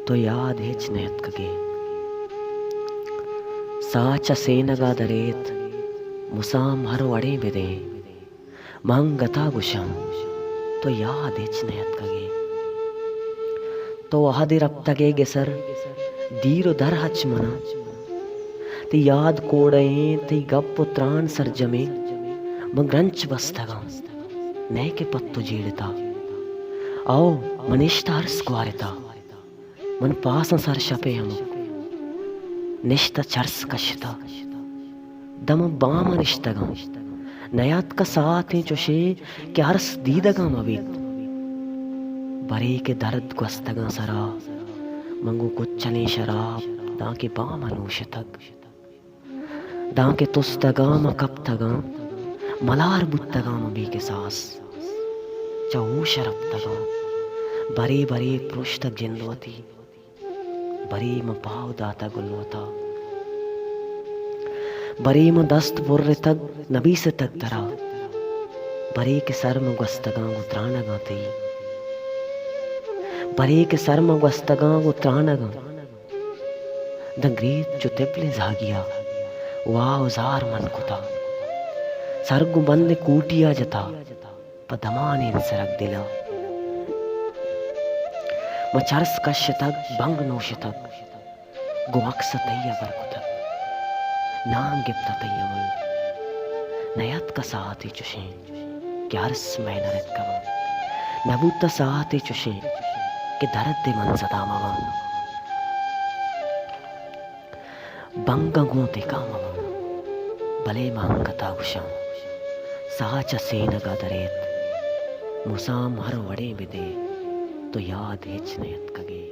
तो याद हेच नेत कगे साच सेनगादरेत मुसाम हर वड़े बेदे मंगता गुशम तो याद हेच नेत कगे तो आदिर अब तगे गेसर दीरो दर हच मना ती याद कोड़े ती गप त्राण सरजमे मंग्रंच बस्तगा नए के पत्तो जीड़ता आओ मनिष्ठार स्क्वारिता मन पास सर शपे हम निष्ठा चर्स कशता दम बाम निष्ठगा नयात का साथ ही चुशे क्या हर्स दीदगा मबीत बरे के दर्द गुस्तगा सरा मंगू कुचले शराब दाके बाम अनुशतक दाके तुस्तगा मकप्तगा मलार बुत्तगा मबी के सास चाऊ शरप्तगा बरे बरे पृष्ठक जिंदवती बरी म पाव दाता गुलवता बरी म दस्त बुर्रे तक नबी से तक दरा बरी के सर में गस्तगा उतरानगा थी बरी के सर में गस्तगा उतरानगा दंग्रीत जो तिपले जागिया वाह उजार मन कुता सरगु बंद कूटिया जता पदमाने सरक दिला मचर्स कश्य तक बंग नोश तक गुमक्स तैया बरकुतक नाम गिप्ता तैया मन नयत का साथी चुशे क्यारस मैनरत कम नबूत साथी चुशे के दर्द दे मन सदा मवा बंग गोते का मवा भले महंगता उषा साच सेन गदरेत मुसाम हर वड़े बिदे तो याद हेच नेत कगे।